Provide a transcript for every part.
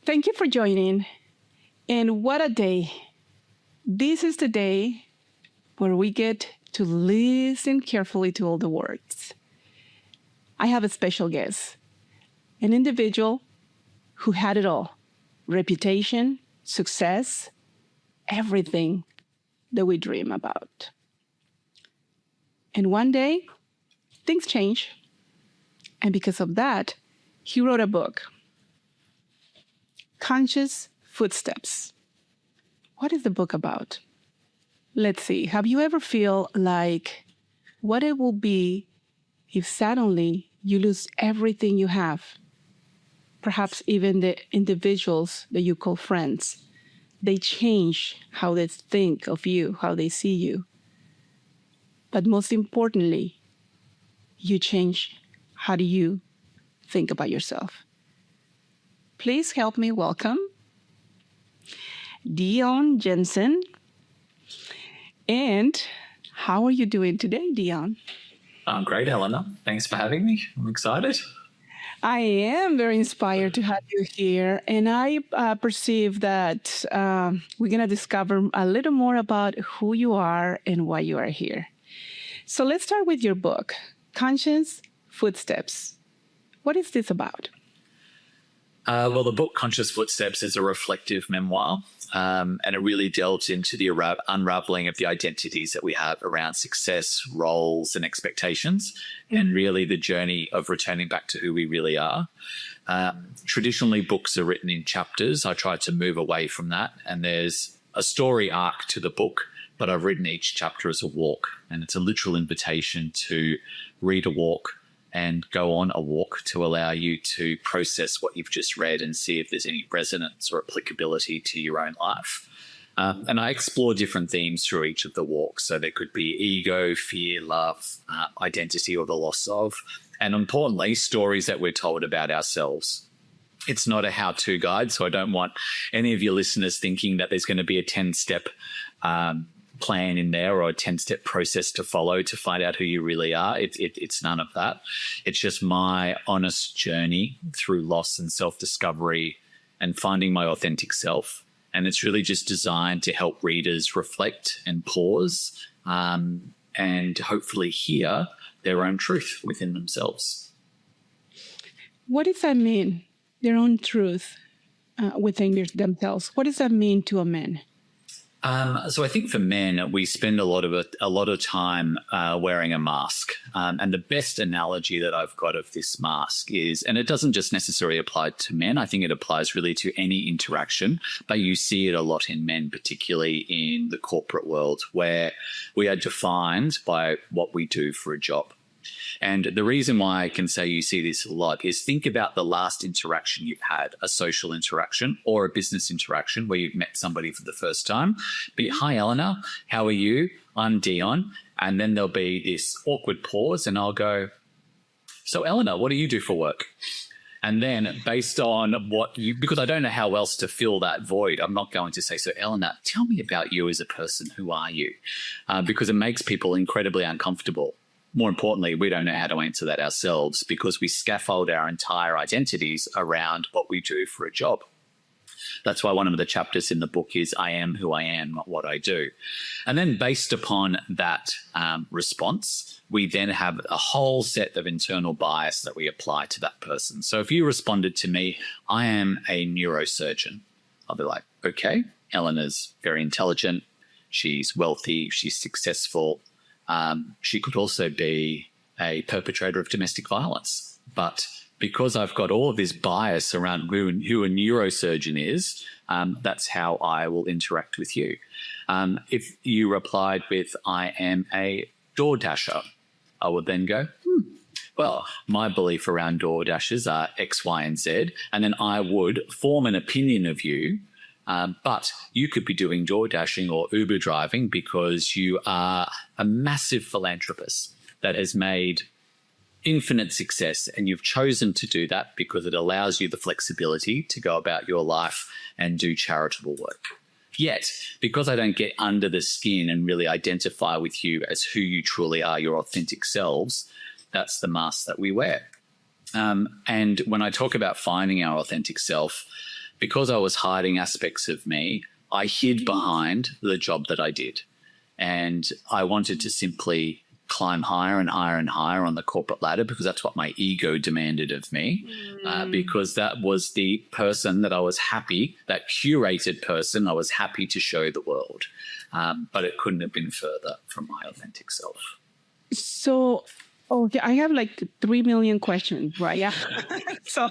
Thank you for joining. And what a day. This is the day where we get to listen carefully to all the words. I have a special guest, an individual who had it all: reputation, success, everything that we dream about. And one day, things change. And because of that, he wrote a book, Conscious Footsteps. What is the book about? Let's see. Have you ever feel like what it will be if suddenly you lose everything you have? Perhaps even the individuals that you call friends. They change how they think of you, how they see you. But most importantly, you change how do you think about yourself. Please help me welcome Dion Jensen. And how are you doing today, Dion? I'm great, Helena. Thanks for having me. I'm excited. I am very inspired to have you here. And I perceive that we're going to discover a little more about who you are and why you are here. So let's start with your book, Conscious Footsteps. What is this about? Well, the book Conscious Footsteps is a reflective memoir, and it really delves into the unraveling of the identities that we have around success, roles, and expectations, and really the journey of returning back to who we really are. Traditionally, books are written in chapters. I try to move away from that, and there's a story arc to the book, but I've written each chapter as a walk, and it's a literal invitation to read a walk and go on a walk to allow you to process what you've just read and see if there's any resonance or applicability to your own life. And I explore different themes through each of the walks. So there could be ego, fear, love, identity, or the loss of, and importantly, stories that we're told about ourselves. It's not a how-to guide, so I don't want any of your listeners thinking that there's going to be a 10-step plan in there or a 10-step process to follow to find out who you really are. It's none of that. It's just my honest journey through loss and self-discovery and finding my authentic self. And it's really just designed to help readers reflect and pause and hopefully hear their own truth within themselves. What does that mean, their own truth within themselves? What does that mean to a man? So I think for men, we spend a lot of time wearing a mask. And the best analogy that I've got of this mask is, and it doesn't just necessarily apply to men, I think it applies really to any interaction, but you see it a lot in men, particularly in the corporate world, where we are defined by what we do for a job. And the reason why I can say you see this a lot is think about the last interaction you've had, a social interaction or a business interaction where you've met somebody for the first time. But hi, Eleanor, how are you? I'm Dion. And then there'll be this awkward pause and I'll go, so Eleanor, what do you do for work? And then based on because I don't know how else to fill that void, I'm not going to say, so Eleanor, tell me about you as a person. Who are you? Because it makes people incredibly uncomfortable. More importantly, we don't know how to answer that ourselves because we scaffold our entire identities around what we do for a job. That's why one of the chapters in the book is I am who I am, not what I do. And then based upon that response, we then have a whole set of internal bias that we apply to that person. So if you responded to me, I am a neurosurgeon, I'll be like, okay, Eleanor's very intelligent, she's wealthy, she's successful. She could also be a perpetrator of domestic violence. But because I've got all of this bias around who a neurosurgeon is, that's how I will interact with you. If you replied with, I am a door dasher, I would then go, well, my belief around door dashers are X, Y, and Z. And then I would form an opinion of you. But you could be doing door dashing or Uber driving because you are a massive philanthropist that has made infinite success, and you've chosen to do that because it allows you the flexibility to go about your life and do charitable work. Yet, because I don't get under the skin and really identify with you as who you truly are, your authentic selves, that's the mask that we wear. And when I talk about finding our authentic self, because I was hiding aspects of me, I hid behind the job that I did. And I wanted to simply climb higher and higher and higher on the corporate ladder because that's what my ego demanded of me, because that was the person that I was happy, that curated person I was happy to show the world. But it couldn't have been further from my authentic self. So, okay, I have like 3 million questions, right? Yeah. So,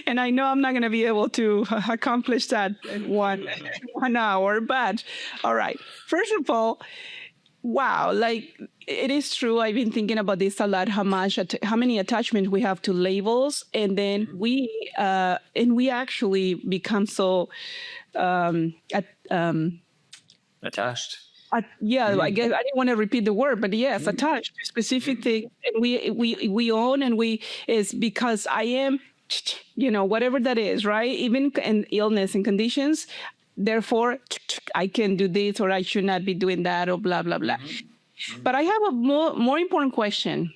and I know I'm not going to be able to accomplish that in one hour, but all right. First of all, wow, like it is true. I've been thinking about this a lot. How many attachments we have to labels, and then we actually become so Attached. yeah, I guess I didn't want to repeat the word, but yes, attached to specific thing, and we own, and is because I am, whatever that is, right? Even in illness and conditions, therefore I can do this, or I should not be doing that, or blah blah blah. But I have a more important question.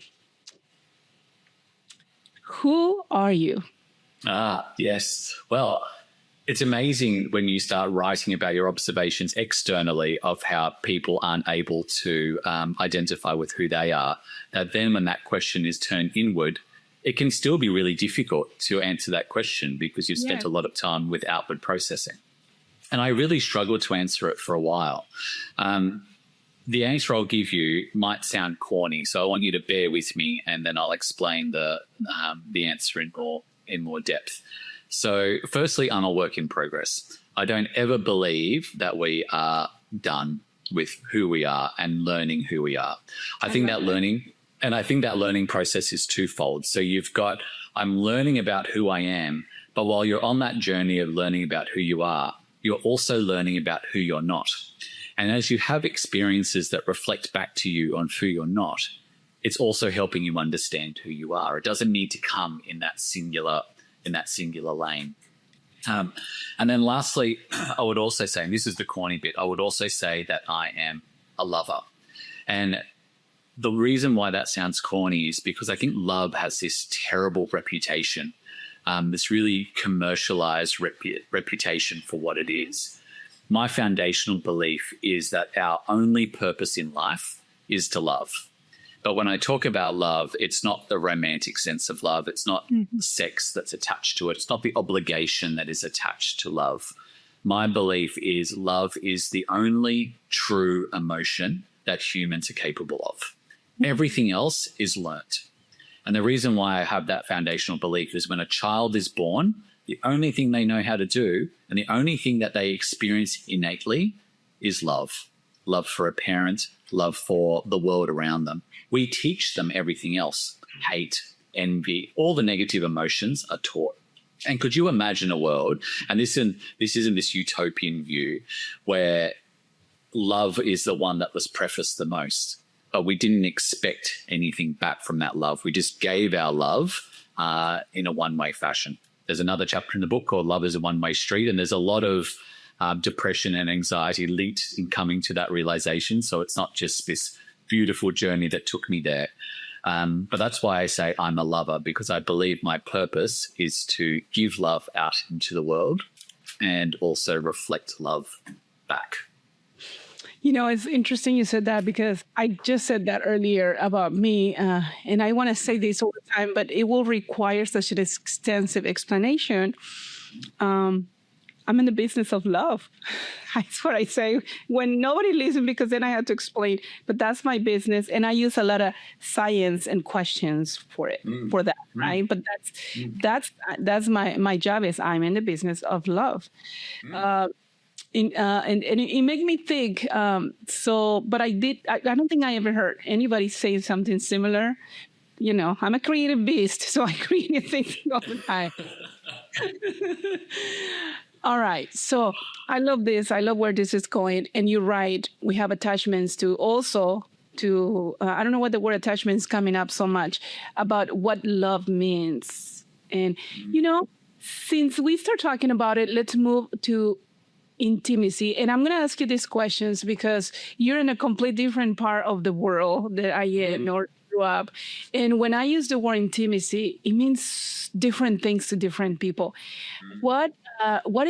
Who are you? Yes. Well, it's amazing when you start writing about your observations externally of how people aren't able to identify with who they are. That then when that question is turned inward, it can still be really difficult to answer that question because you've spent a lot of time with outward processing. And I really struggled to answer it for a while. The answer I'll give you might sound corny, so I want you to bear with me, and then I'll explain the answer in more depth. So firstly, I'm a work in progress. I don't ever believe that we are done with who we are and learning who we are. I think that learning process is twofold. So I'm learning about who I am, but while you're on that journey of learning about who you are, you're also learning about who you're not. And as you have experiences that reflect back to you on who you're not, it's also helping you understand who you are. It doesn't need to come in that singular lane. And then lastly, I would also say, and this is the corny bit, I would also say that I am a lover. And the reason why that sounds corny is because I think love has this terrible reputation, this really commercialized reputation for what it is. My foundational belief is that our only purpose in life is to love. But when I talk about love, it's not the romantic sense of love. It's not sex that's attached to it. It's not the obligation that is attached to love. My belief is love is the only true emotion that humans are capable of. Everything else is learnt. And the reason why I have that foundational belief is when a child is born, the only thing they know how to do and the only thing that they experience innately is love. Love for a parent, love for the world around them. We teach them everything else. Hate, envy, all the negative emotions are taught. And could you imagine a world, and this isn't this utopian view, where love is the one that was prefaced the most, but we didn't expect anything back from that love. We just gave our love in a one-way fashion. There's another chapter in the book called Love is a One-Way Street, and there's a lot of depression and anxiety linked in coming to that realization. So it's not just this beautiful journey that took me there. But that's why I say I'm a lover, because I believe my purpose is to give love out into the world and also reflect love back. It's interesting you said that, because I just said that earlier about me, and I want to say this all the time, but it will require such an extensive explanation. I'm in the business of love. That's what I say when nobody listens, because then I have to explain. But that's my business, and I use a lot of science and questions for it, for that, right? But that's my job. Is I'm in the business of love. And it made me think. But I don't think I ever heard anybody say something similar. I'm a creative beast, so I create things all the time. All right. So I love this. I love where this is going. And you're right. We have attachments to I don't know what the word attachment is coming up so much about what love means. And, since we start talking about it, let's move to intimacy. And I'm going to ask you these questions because you're in a completely different part of the world that I am or grew up. And when I use the word intimacy, it means different things to different people. What What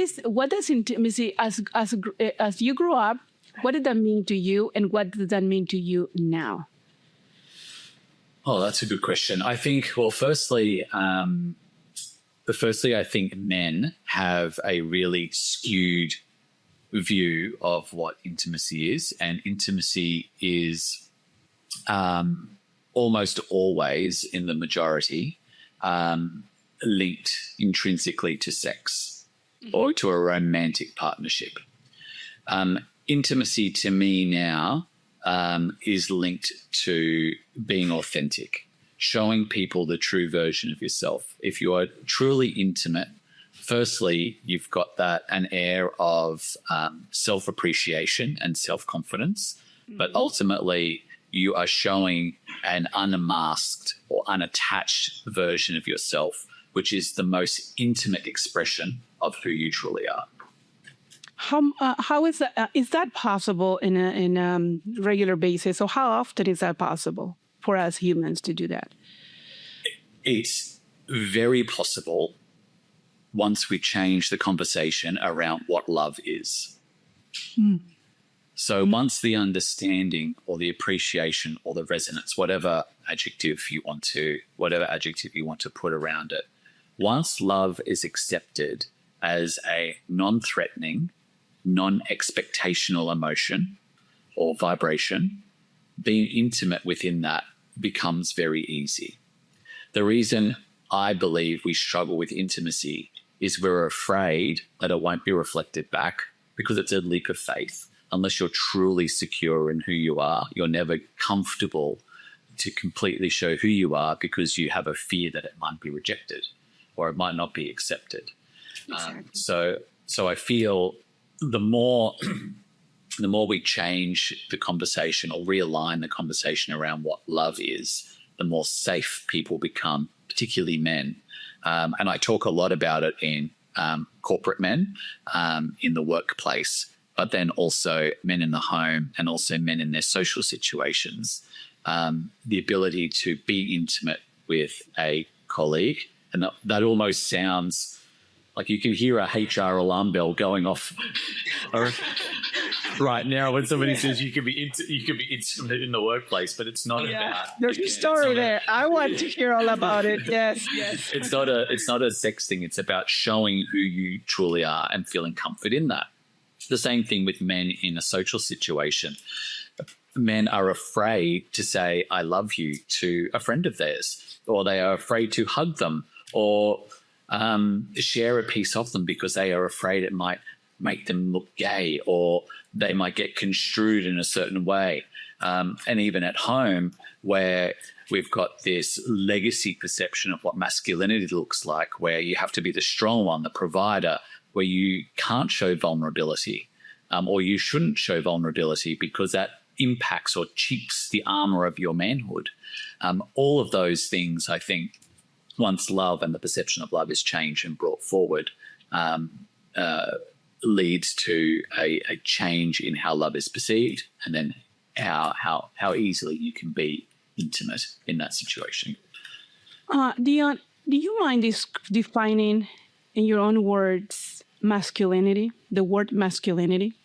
does intimacy as you grew up? What did that mean to you, and what does that mean to you now? Oh, that's a good question. I think, well, firstly, I think men have a really skewed view of what intimacy is, and intimacy is almost always, in the majority, linked intrinsically to sex or to a romantic partnership. Intimacy to me now is linked to being authentic, showing people the true version of yourself. If you are truly intimate, firstly, you've got an air of self-appreciation and self-confidence, but ultimately you are showing an unmasked or unattached version of yourself, which is the most intimate expression of who you truly are. How is that? Is that possible in a regular basis? So how often is that possible for us humans to do that? It's very possible once we change the conversation around what love is. So once the understanding or the appreciation or the resonance, whatever adjective you want to put around it, once love is accepted as a non-threatening, non-expectational emotion or vibration, being intimate within that becomes very easy. The reason I believe we struggle with intimacy is we're afraid that it won't be reflected back, because it's a leap of faith. Unless you're truly secure in who you are, you're never comfortable to completely show who you are, because you have a fear that it might be rejected or it might not be accepted. Exactly. So I feel the more we change the conversation or realign the conversation around what love is, the more safe people become, particularly men. And I talk a lot about it in corporate men, in the workplace, but then also men in the home and also men in their social situations. The ability to be intimate with a colleague, and that almost sounds like you can hear a HR alarm bell going off right now when somebody says you can be intimate in the workplace, but it's not about. There's a story there. I want to hear all about it. Yes. It's not a sex thing. It's about showing who you truly are and feeling comfort in that. The same thing with men in a social situation. Men are afraid to say "I love you" to a friend of theirs, or they are afraid to hug them or share a piece of them, because they are afraid it might make them look gay, or they might get construed in a certain way. And even at home, where we've got this legacy perception of what masculinity looks like, where you have to be the strong one, the provider, where you can't show vulnerability, or you shouldn't show vulnerability, because that impacts or cheaps the armor of your manhood. All of those things, I think, once love and the perception of love is changed and brought forward, leads to a change in how love is perceived, and then how easily you can be intimate in that situation. Dion, do you mind defining in your own words masculinity, the word masculinity?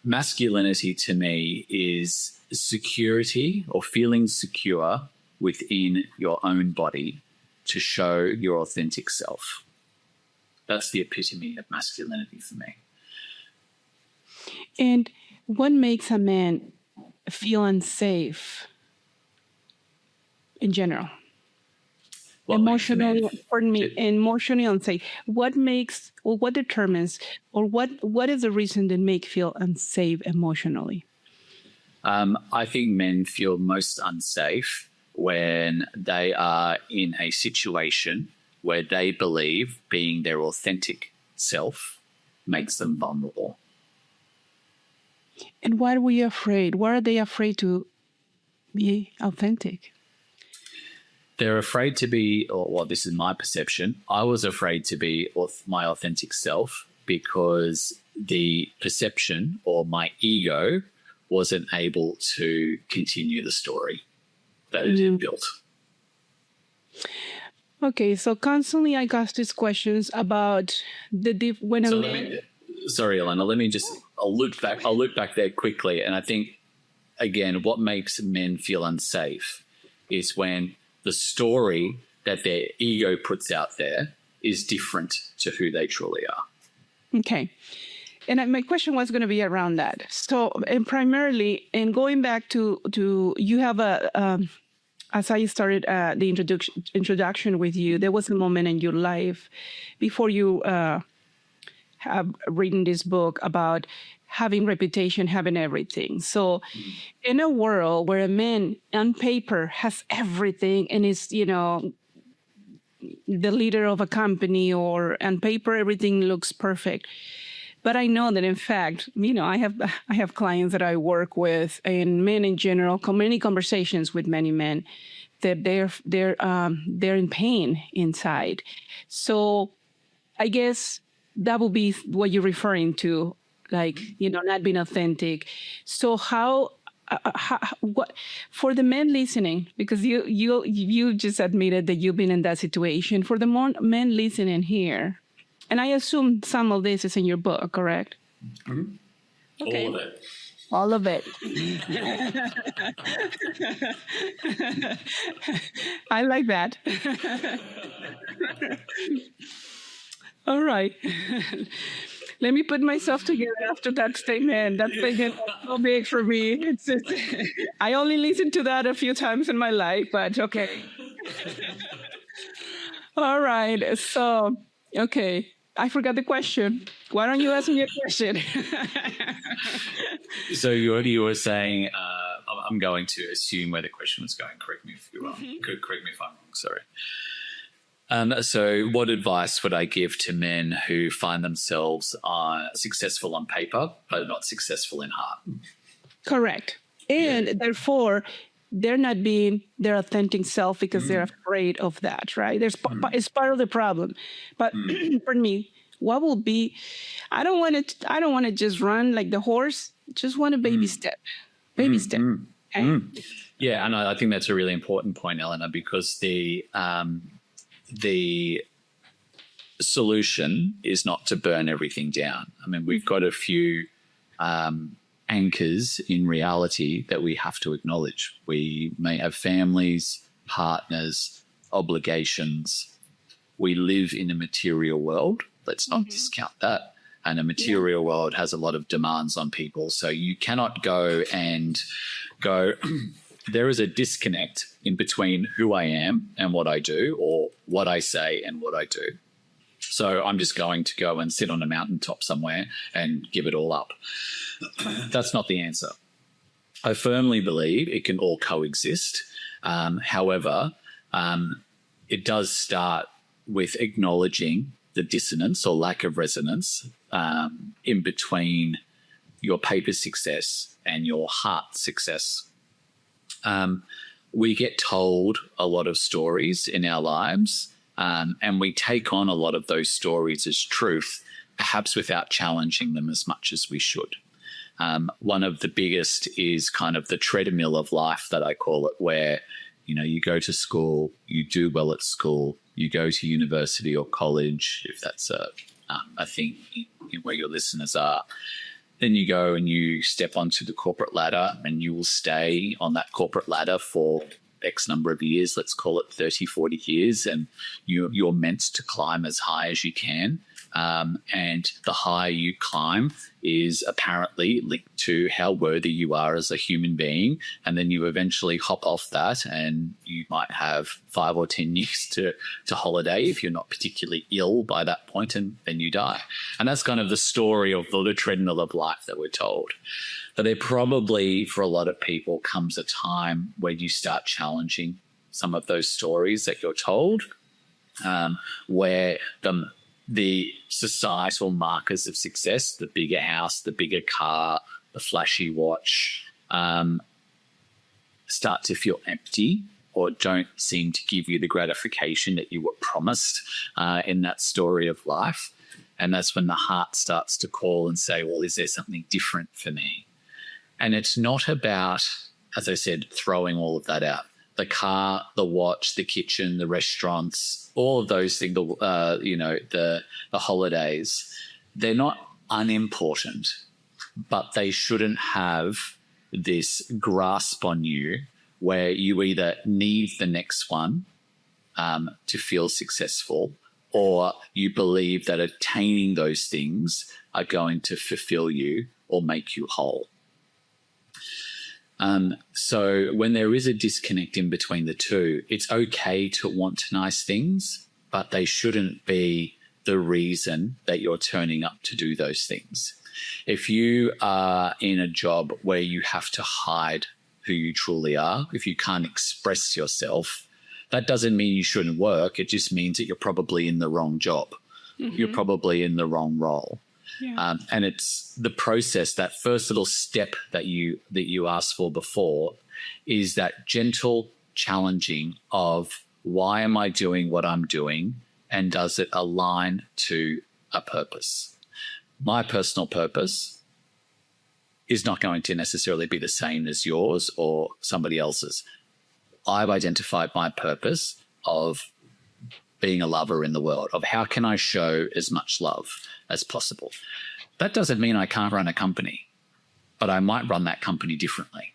Masculinity to me is security, or feeling secure within your own body to show your authentic self. That's the epitome of masculinity for me. And what makes a man feel unsafe in general? Emotionally unsafe. What makes, or what determines, or what is the reason that make feel unsafe emotionally? I think men feel most unsafe when they are in a situation where they believe being their authentic self makes them vulnerable. And why are we afraid? Why are they afraid to be authentic? They're afraid to be, or this is my perception, I was afraid to be my authentic self because the perception or my ego wasn't able to continue the story that it had built. Okay, so constantly I got these questions about when a So man. sorry, Elena, I'll loop back there quickly. And I think, again, what makes men feel unsafe is when the story that their ego puts out there is different to who they truly are. Okay. And my question was going to be around that. So, and primarily, and going back to you have as I started the introduction with you, there was a moment in your life before you have written this book about having reputation, having everything. So, in a world where a man on paper has everything and is, the leader of a company, or on paper everything looks perfect, but I know that in fact, I have clients that I work with, and men in general, many conversations with many men, that they're in pain inside. So I guess that would be what you're referring to, like, not being authentic. So what for the men listening, because you just admitted that you've been in that situation. For the men listening here, and I assume some of this is in your book, correct? Mm-hmm. Okay. All of it. All of it. I like that. All right. Let me put myself together after that statement. That statement was so big for me. I only listened to that a few times in my life, but okay. All right. So, okay. I forgot the question. Why don't you ask me a question? So you were saying, I'm going to assume where the question was going. Correct me if you're wrong. Correct me if I'm wrong. Sorry. So what advice would I give to men who find themselves successful on paper, but not successful in heart? Correct. And therefore, they're not being their authentic self because they're afraid of that, right? It's part of the problem. But for me, what will be? I don't want to. I don't want to just run like the horse. Just want a baby step. Baby step. Okay. Yeah, and I think that's a really important point, Eleanor, because the solution is not to burn everything down. I mean, we've got a few anchors in reality that we have to acknowledge. We may have families, partners, obligations. We live in a material world. Let's not discount that. And a material world has a lot of demands on people. So you cannot go, there is a disconnect in between who I am and what I do, or what I say and what I do. So I'm just going to go and sit on a mountaintop somewhere and give it all up. That's not the answer. I firmly believe it can all coexist. However, it does start with acknowledging the dissonance or lack of resonance in between your paper success and your heart success. We get told a lot of stories in our lives, and we take on a lot of those stories as truth, perhaps without challenging them as much as we should. One of the biggest is kind of the treadmill of life that I call it, where you go to school, you do well at school, you go to university or college, if that's a thing where your listeners are. Then you go and you step onto the corporate ladder, and you will stay on that corporate ladder for X number of years, let's call it 30, 40 years, and you're meant to climb as high as you can. And the higher you climb is apparently linked to how worthy you are as a human being. And then you eventually hop off that, and you might have 5 or 10 years to holiday if you're not particularly ill by that point, and then you die. And that's kind of the story of the treadmill of life that we're told. But there probably, for a lot of people, comes a time where you start challenging some of those stories that you're told, where the societal markers of success, the bigger house, the bigger car, the flashy watch, start to feel empty, or don't seem to give you the gratification that you were promised in that story of life. And that's when the heart starts to call and say, well, is there something different for me? And it's not about, as I said, throwing all of that out. The car, the watch, the kitchen, the restaurants, all of those things, the holidays, they're not unimportant, but they shouldn't have this grasp on you where you either need the next one to feel successful, or you believe that attaining those things are going to fulfill you or make you whole. So when there is a disconnect in between the two, it's okay to want nice things, but they shouldn't be the reason that you're turning up to do those things. If you are in a job where you have to hide who you truly are, if you can't express yourself, that doesn't mean you shouldn't work. It just means that you're probably in the wrong job. Mm-hmm. You're probably in the wrong role. Yeah. And it's the process, that first little step that you asked for before, is that gentle challenging of, why am I doing what I'm doing, and does it align to a purpose? My personal purpose is not going to necessarily be the same as yours or somebody else's. I've identified my purpose of being a lover in the world, of how can I show as much love as possible. That doesn't mean I can't run a company, but I might run that company differently.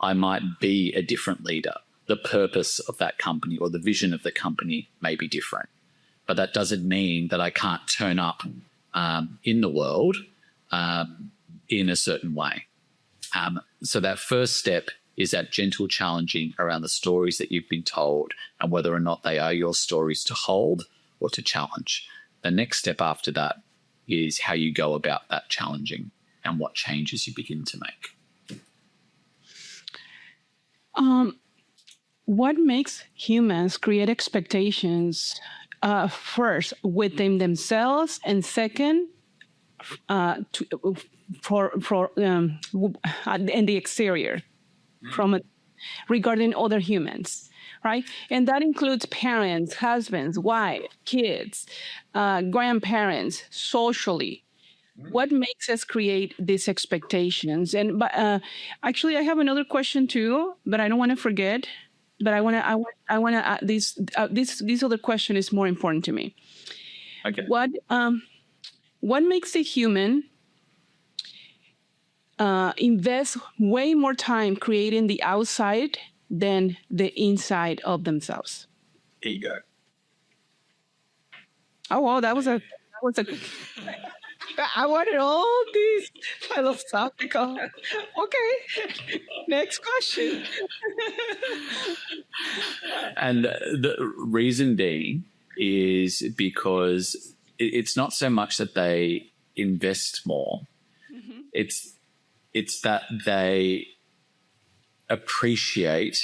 I might be a different leader. The purpose of that company or the vision of the company may be different, but that doesn't mean that I can't turn up in the world in a certain way. So that first step is that gentle challenging around the stories that you've been told and whether or not they are your stories to hold or to challenge. The next step after that is how you go about that challenging and what changes you begin to make. What makes humans create expectations, first within themselves, and second in the exterior, regarding other humans, right? And that includes parents, husbands, wives, kids, grandparents, socially. What makes us create these expectations? And actually, I have another question too, but I don't want to forget. But I want to this other question is more important to me. Okay. What makes a human invest way more time creating the outside than the inside of themselves? Ego. Oh, wow, that was a I wanted all these philosophical. Okay, next question. And the reason being is because it's not so much that they invest more. Mm-hmm. It's that they appreciate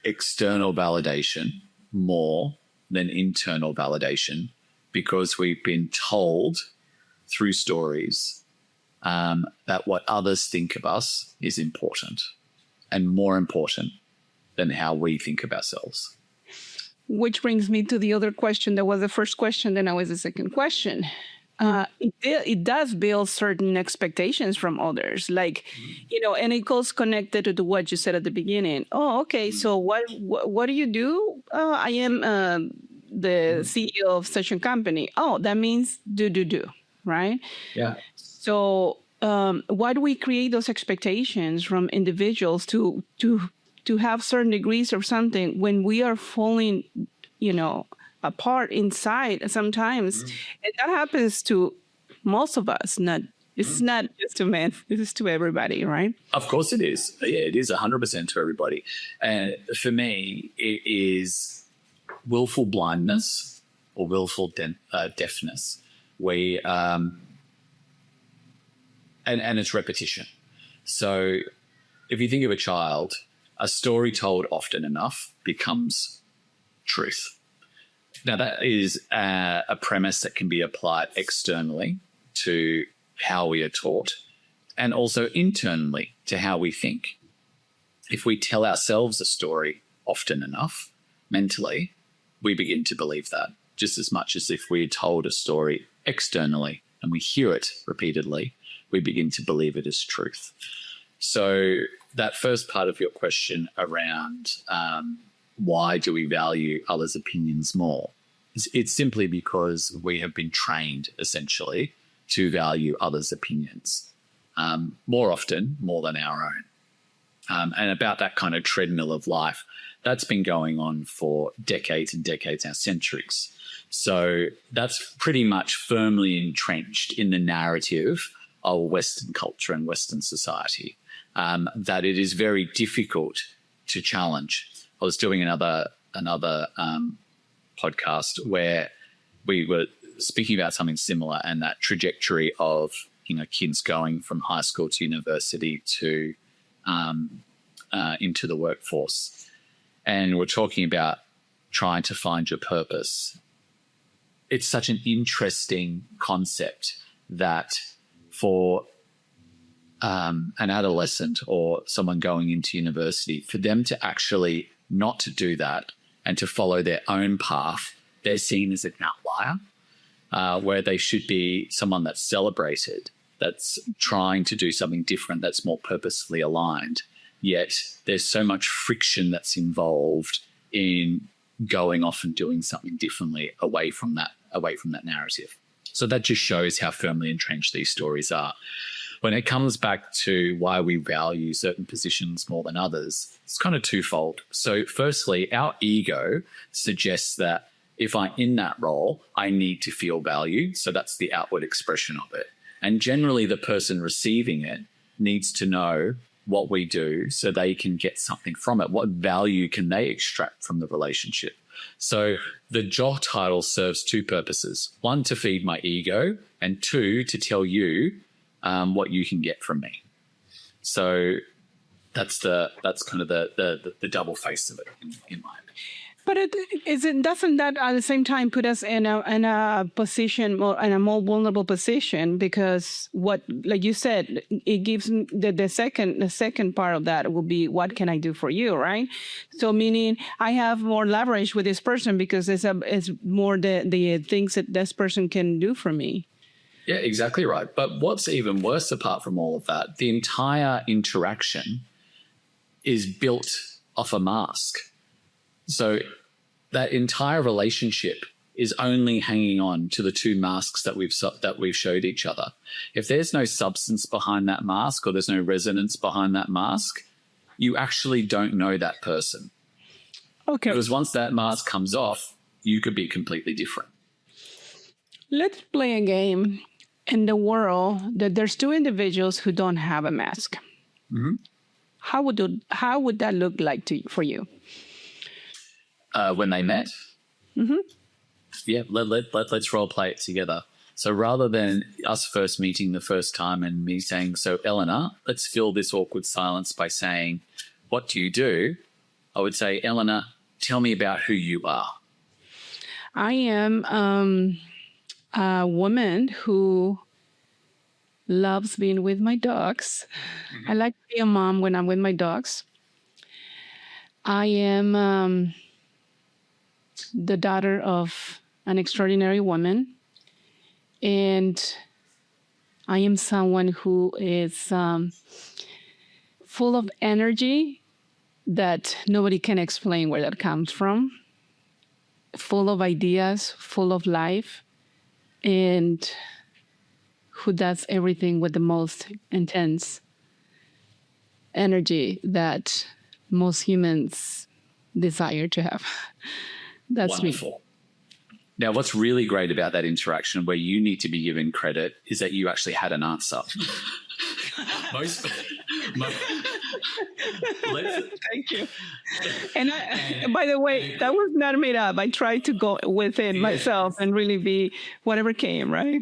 external validation more than internal validation, because we've been told through stories that what others think of us is important and more important than how we think of ourselves. Which brings me to the other question that was the first question, then now is the second question. It does build certain expectations from others, like, and it goes connected to what you said at the beginning. Oh, okay. So what do you do? Oh, I am the CEO of such a company. Oh, that means do, right? Yeah. So why do we create those expectations from individuals to have certain degrees of something when we are falling, apart inside sometimes? And that happens to most of us. It's not just to men. This is to everybody, right? Of course it is. Yeah, it is 100% to everybody. And for me, it is willful blindness or willful deafness. And it's repetition. So if you think of a child, a story told often enough becomes truth. Now, that is a premise that can be applied externally to how we are taught, and also internally to how we think. If we tell ourselves a story often enough, mentally, we begin to believe that, just as much as if we told a story externally and we hear it repeatedly, we begin to believe it as truth. So that first part of your question around why do we value others' opinions more? It's simply because we have been trained, essentially, to value others' opinions more often, more than our own. And about that kind of treadmill of life, that's been going on for decades and decades, now centuries. So that's pretty much firmly entrenched in the narrative of Western culture and Western society, that it is very difficult to challenge. I was doing another podcast where we were speaking about something similar, and that trajectory of, you know, kids going from high school to university to into the workforce. And we're talking about trying to find your purpose. It's such an interesting concept that for an adolescent or someone going into university, for them to actually not to do that and to follow their own path, they're seen as an outlier, where they should be someone that's celebrated, that's trying to do something different, that's more purposefully aligned. Yet there's so much friction that's involved in going off and doing something differently away from that narrative. So that just shows how firmly entrenched these stories are. When it comes back to why we value certain positions more than others, it's kind of twofold. So firstly, our ego suggests that if I'm in that role, I need to feel valued. So that's the outward expression of it. And generally the person receiving it needs to know what we do so they can get something from it. What value can they extract from the relationship? So the job title serves two purposes. One, to feed my ego, and two, to tell you what you can get from me. So that's kind of the double face of it in my opinion. But doesn't that at the same time put us in a position, or in a more vulnerable position? Because what, like you said, it gives the second part of that will be, what can I do for you, right? So meaning I have more leverage with this person because it's more the things that this person can do for me. Yeah, exactly right. But what's even worse, apart from all of that, the entire interaction is built off a mask. So that entire relationship is only hanging on to the two masks that we've showed each other. If there's no substance behind that mask, or there's no resonance behind that mask, you actually don't know that person. Okay. Because once that mask comes off, you could be completely different. Let's play a game. In the world, that there's two individuals who don't have a mask. Mm-hmm. How would that look like for you? When they met? Mm-hmm. Yeah, let's role play it together. So rather than us first meeting the first time and me saying, so Eleanor, let's fill this awkward silence by saying, what do you do? I would say, Eleanor, tell me about who you are. I am a woman who loves being with my dogs. Mm-hmm. I like to be a mom when I'm with my dogs. I am the daughter of an extraordinary woman, and I am someone who is full of energy that nobody can explain where that comes from, full of ideas, full of life, and who does everything with the most intense energy that most humans desire to have. That's wonderful. Me. Now, what's really great about that interaction, where you need to be given credit, is that you actually had an answer. Thank you. And by the way, that was not made up. I tried to go within myself and really be whatever came, right?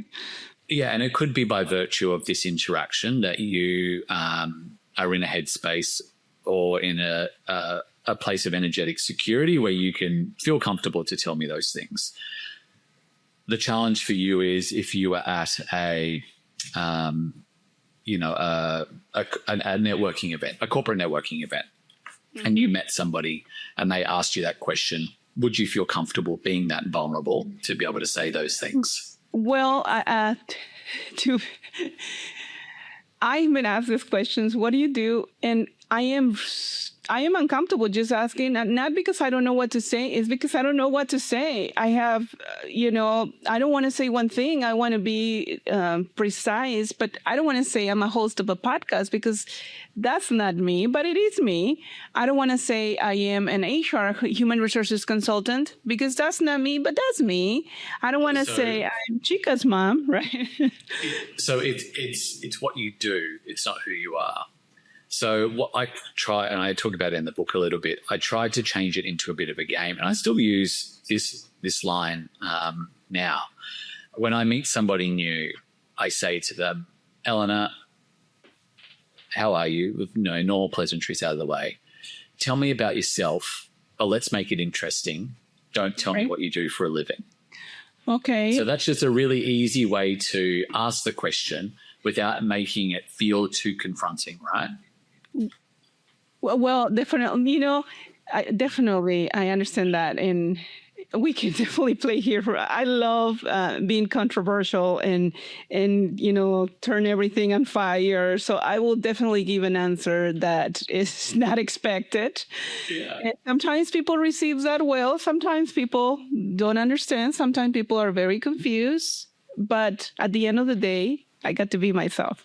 Yeah, and it could be by virtue of this interaction that you are in a headspace or in a place of energetic security where you can feel comfortable to tell me those things. The challenge for you is if you were at a networking event, a corporate networking event, mm-hmm. and you met somebody and they asked you that question, would you feel comfortable being that vulnerable to be able to say those things? Well, I've been asked these questions. What do you do? And I am I am uncomfortable just asking, not because I don't know what to say, it's because I don't know what to say. I have, I don't want to say one thing. I want to be precise, but I don't want to say I'm a host of a podcast because that's not me, but it is me. I don't want to say I am an HR, human resources consultant, because that's not me, but that's me. I don't want to say I'm Chica's mom, right? So it's what you do. It's not who you are. So what I try, and I talk about it in the book a little bit, I tried to change it into a bit of a game, and I still use this line now. When I meet somebody new, I say to them, Eleanor, how are you? With normal pleasantries out of the way. Tell me about yourself, but let's make it interesting. Don't tell me what you do for a living. Okay. So that's just a really easy way to ask the question without making it feel too confronting, right? Well, definitely, definitely, I understand that. And we can definitely play here. I love being controversial and turn everything on fire. So I will definitely give an answer that is not expected. Yeah. And sometimes people receive that well. Sometimes people don't understand. Sometimes people are very confused. But at the end of the day, I got to be myself.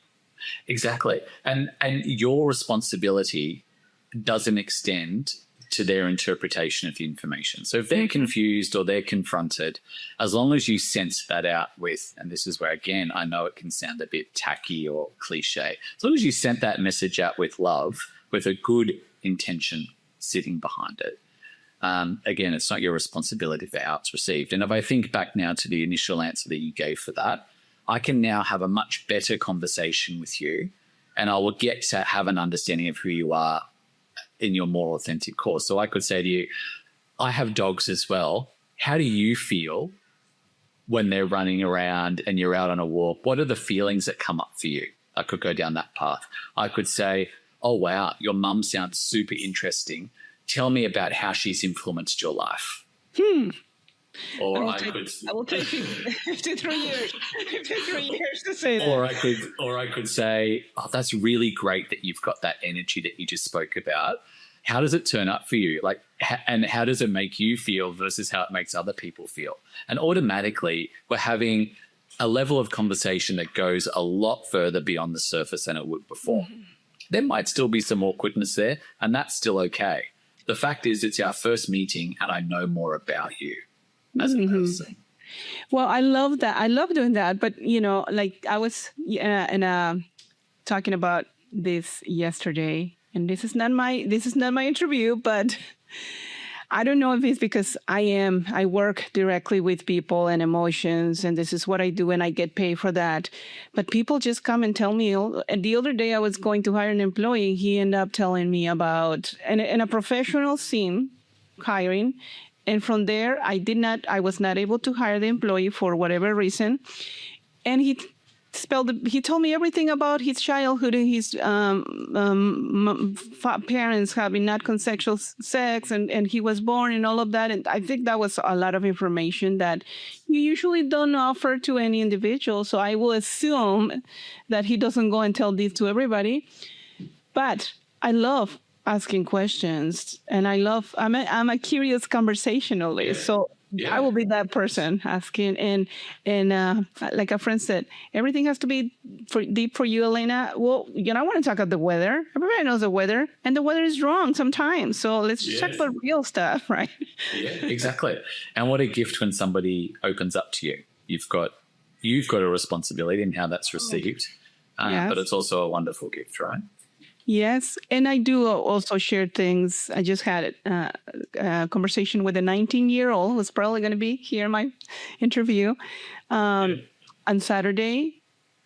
Exactly. And your responsibility doesn't extend to their interpretation of the information. So if they're confused or they're confronted, as long as you sense that out with, and this is where, again, I know it can sound a bit tacky or cliche, as long as you sent that message out with love, with a good intention sitting behind it, again, it's not your responsibility for how it's received. And if I think back now to the initial answer that you gave for that, I can now have a much better conversation with you, and I will get to have an understanding of who you are in your more authentic course. So I could say to you, I have dogs as well. How do you feel when they're running around and you're out on a walk? What are the feelings that come up for you? I could go down that path. I could say, oh, wow, your mum sounds super interesting. Tell me about how she's influenced your life. Or I will take 53 years to say that. Or I could say, oh, that's really great that you've got that energy that you just spoke about. How does it turn up for you? And how does it make you feel versus how it makes other people feel? And automatically we're having a level of conversation that goes a lot further beyond the surface than it would before. There might still be some awkwardness there, and that's still okay. The fact is, it's our first meeting and I know more about you as a person. Well, I love that. I love doing that. But, I was talking about this yesterday, and this is not my interview, but I don't know if it's because I work directly with people and emotions, and this is what I do, and I get paid for that. But people just come and tell me. And the other day I was going to hire an employee. He ended up telling me about in a professional scene hiring. And from there, I was not able to hire the employee for whatever reason. And he told me everything about his childhood and his parents having not consensual sex, and he was born and all of that. And I think that was a lot of information that you usually don't offer to any individual. So I will assume that he doesn't go and tell this to everybody. But I love asking questions, and I'm a curious conversationalist. So I will be that person asking, and like a friend said, everything has to be deep for you, Elena. Well, I want to talk about the weather. Everybody knows the weather, and the weather is wrong sometimes. So let's check the real stuff, right? Yeah, exactly. And what a gift when somebody opens up to you. You've got a responsibility in how that's received, but it's also a wonderful gift, right? Yes. And I do also share things. I just had a conversation with a 19-year-old who's probably going to be here in my interview on Saturday.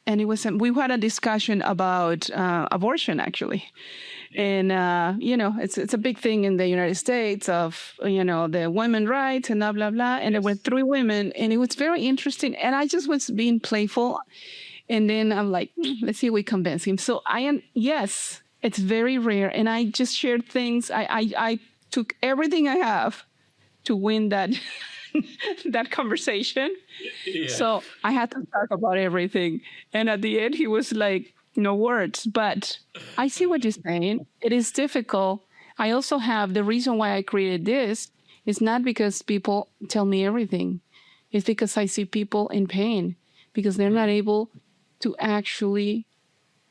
And we had a discussion about abortion, actually. And, it's a big thing in the United States of, the women's rights and blah, blah, blah. And there were 3 women, and it was very interesting. And I just was being playful. And then I'm like, let's see if we convince him. So yes, it's very rare. And I just shared things. I took everything I have to win that that conversation. Yeah. So I had to talk about everything. And at the end, he was like, no words. But I see what you're saying. It is difficult. I also have the reason why I created this is not because people tell me everything. It's because I see people in pain because they're not able to actually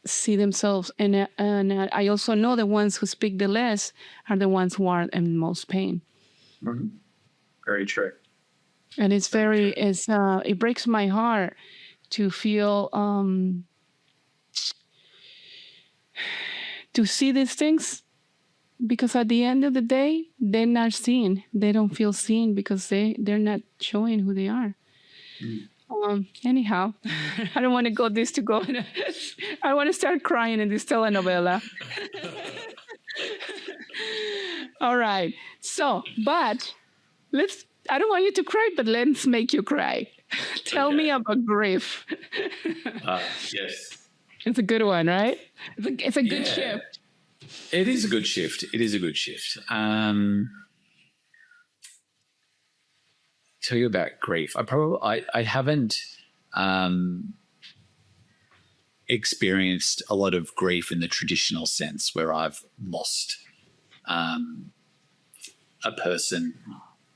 see themselves. And I also know the ones who speak the less are the ones who are in most pain. Mm-hmm. Very true. And it's it breaks my heart to feel, to see these things, because at the end of the day, they're not seen. They don't feel seen because they're not showing who they are. Anyhow, I don't want to go this to go. I want to start crying in this telenovela. All right. So, but I don't want you to cry, but let's make you cry. Tell me about grief. Yes. It's a good one, right? It's a good shift. It is a good shift. It is a good shift. Tell you about grief. I haven't experienced a lot of grief in the traditional sense where I've lost a person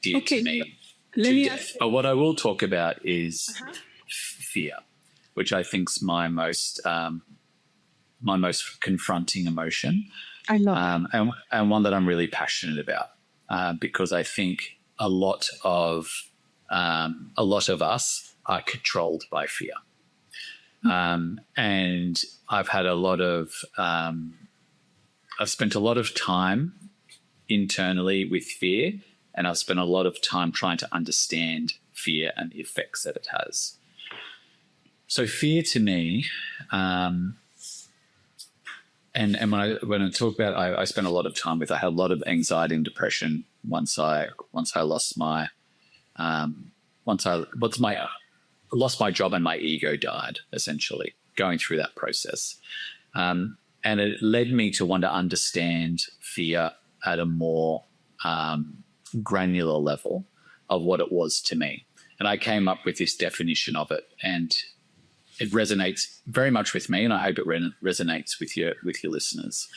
dear to me to death. But what I will talk about is fear, which I think is my most confronting emotion. I love it. And one that I'm really passionate about because I think a lot of us are controlled by fear. And I've had I've spent a lot of time internally with fear, and I've spent a lot of time trying to understand fear and the effects that it has. So fear to me, and when I talk about, I spent a lot of time with. I had a lot of anxiety and depression once I lost my lost my job and my ego died, essentially going through that process, and it led me to want to understand fear at a more granular level of what it was to me, and I came up with this definition of it, and it resonates very much with me, and I hope it resonates with your listeners.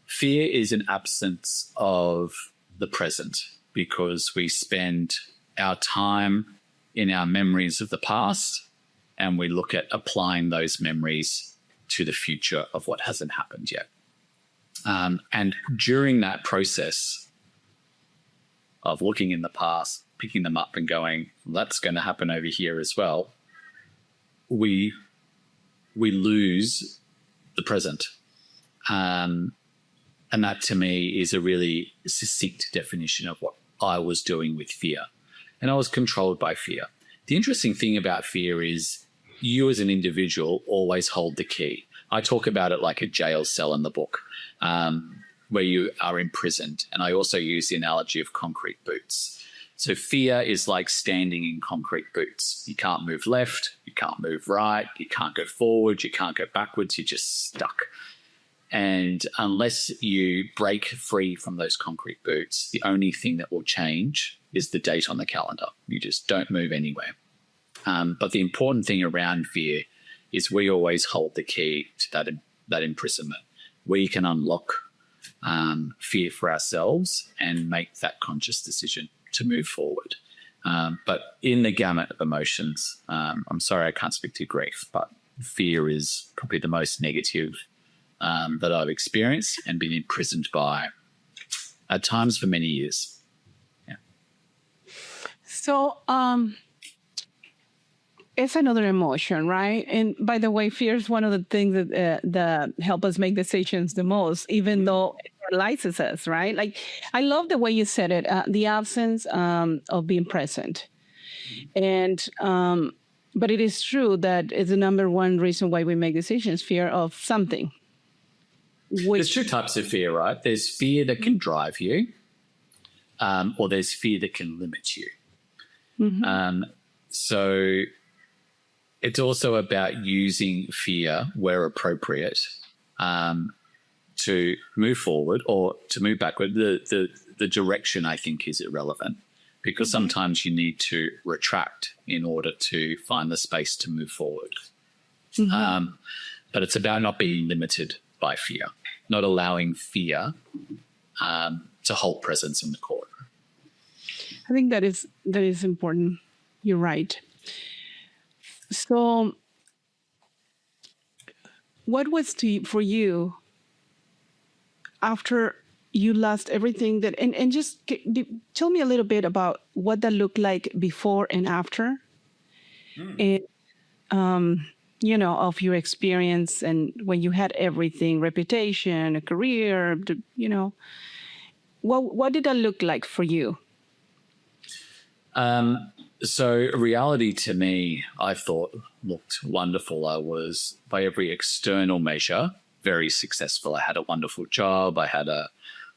Fear is an absence of the present because we spend our time in our memories of the past, and we look at applying those memories to the future of what hasn't happened yet. And during that process of looking in the past, picking them up and going, that's going to happen over here as well, we lose the present. And that to me is a really succinct definition of what I was doing with fear. And I was controlled by fear. The interesting thing about fear is you as an individual always hold the key. I talk about it like a jail cell in the book, where you are imprisoned. And I also use the analogy of concrete boots. So fear is like standing in concrete boots. You can't move left, you can't move right, you can't go forward, you can't go backwards, you're just stuck. And unless you break free from those concrete boots, the only thing that will change is the date on the calendar. You just don't move anywhere. But the important thing around fear is we always hold the key to that imprisonment. We can unlock fear for ourselves and make that conscious decision to move forward. But in the gamut of emotions, I'm sorry I can't speak to grief, but fear is probably the most negative that I've experienced and been imprisoned by at times for many years. Yeah. So it's another emotion, right? And by the way, fear is one of the things that help us make decisions the most, even though it paralyzes us, right? Like, I love the way you said it, the absence of being present. And but it is true that it's the number one reason why we make decisions, fear of something. There's two types of fear, right? There's fear that can drive you, or there's fear that can limit you. Mm-hmm. So it's also about using fear where appropriate to move forward or to move backward. The direction, I think, is irrelevant because sometimes you need to retract in order to find the space to move forward. Mm-hmm. But it's about not being limited by fear, not allowing fear to hold presence in the court. I think that is important. You're right. So, what was for you after you lost everything that, and just tell me a little bit about what that looked like before and after, and of your experience and when you had everything, reputation, a career, what did that look like for you? So reality to me, I thought looked wonderful. I was, by every external measure, very successful. I had a wonderful job. I had a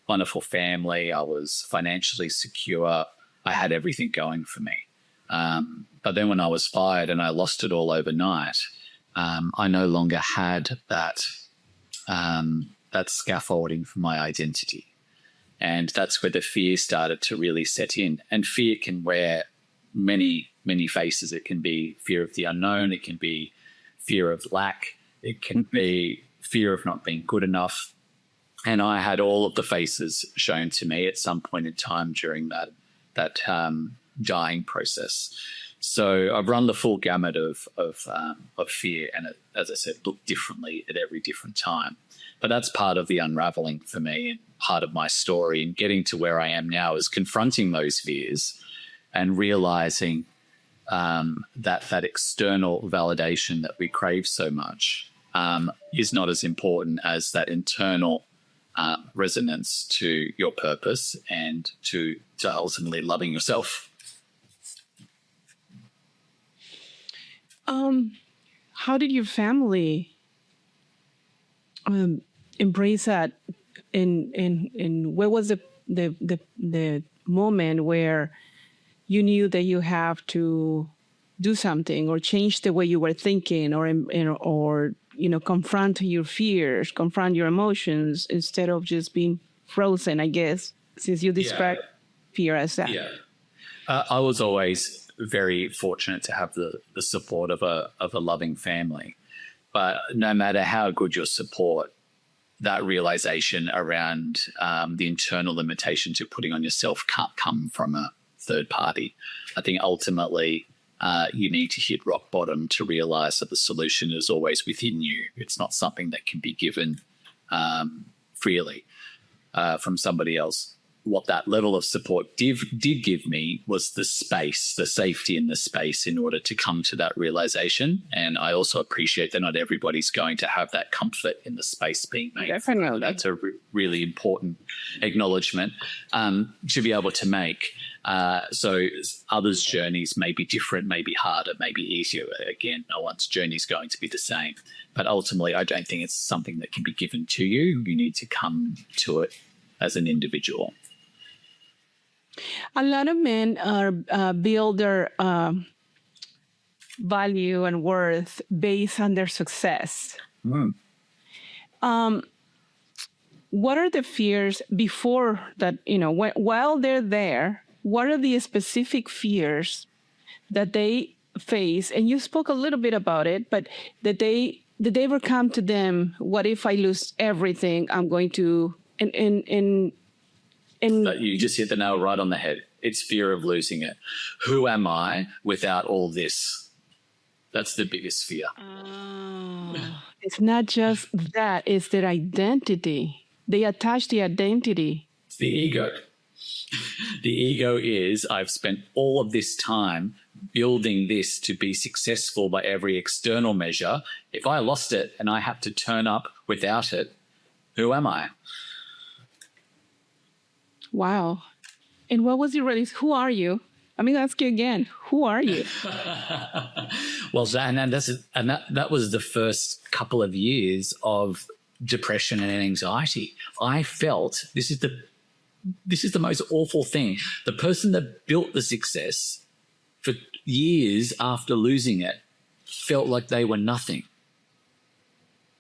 wonderful family. I was financially secure. I had everything going for me. But then when I was fired and I lost it all overnight, I no longer had that scaffolding for my identity. And that's where the fear started to really set in. And fear can wear many, many faces. It can be fear of the unknown. It can be fear of lack. It can be fear of not being good enough. And I had all of the faces shown to me at some point in time during that dying process. So I've run the full gamut of fear, and it, as I said, looked differently at every different time. But that's part of the unraveling for me, and part of my story. And getting to where I am now is confronting those fears and realizing that external validation that we crave so much is not as important as that internal resonance to your purpose and to ultimately loving yourself. How did your family embrace that? In where was the moment where you knew that you have to do something or change the way you were thinking, or confront your fears, confront your emotions instead of just being frozen? I guess, since you described fear as that. Yeah, I was always very fortunate to have the support of a loving family, but no matter how good your support, that realization around the internal limitations you're putting on yourself can't come from a third party. I think ultimately you need to hit rock bottom to realize that the solution is always within you. It's not something that can be given freely from somebody else. What that level of support did give me was the space, the safety in the space in order to come to that realization. And I also appreciate that not everybody's going to have that comfort in the space being made. Definitely. That's a really important acknowledgement to be able to make. So others' journeys may be different, may be harder, may be easier. Again, no one's journey is going to be the same. But ultimately, I don't think it's something that can be given to you. You need to come to it as an individual. A lot of men are build their value and worth based on their success. What are the fears before that? While they're there, what are the specific fears that they face? And you spoke a little bit about it, but did they ever come to them? What if I lose everything? I'm going to But you just hit the nail right on the head. It's fear of losing it. Who am I without all this? That's the biggest fear. It's not just that, it's their identity. They attach the identity. It's the ego. The ego is, I've spent all of this time building this to be successful by every external measure. If I lost it and I have to turn up without it, who am I? Wow. And what was your release? Who are you? I'm going to ask you again. Who are you? Well, that was the first couple of years of depression and anxiety. I felt this is the most awful thing. The person that built the success for years after losing it felt like they were nothing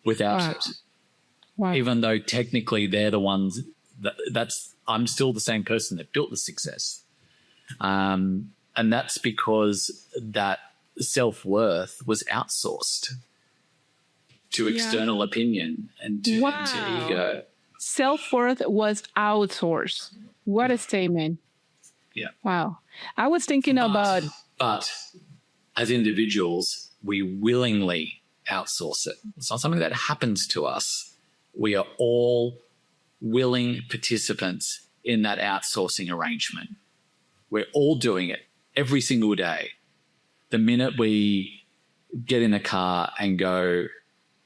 without it. Wow. Even though technically they're the ones I'm still the same person that built the success. And that's because that self-worth was outsourced to external opinion and to ego. self-worth was outsourced. What a statement. Yeah. Wow. I was thinking about... But as individuals, we willingly outsource it. It's not something that happens to us. We are all willing participants in that outsourcing arrangement. We're all doing it every single day. The minute we get in a car and go,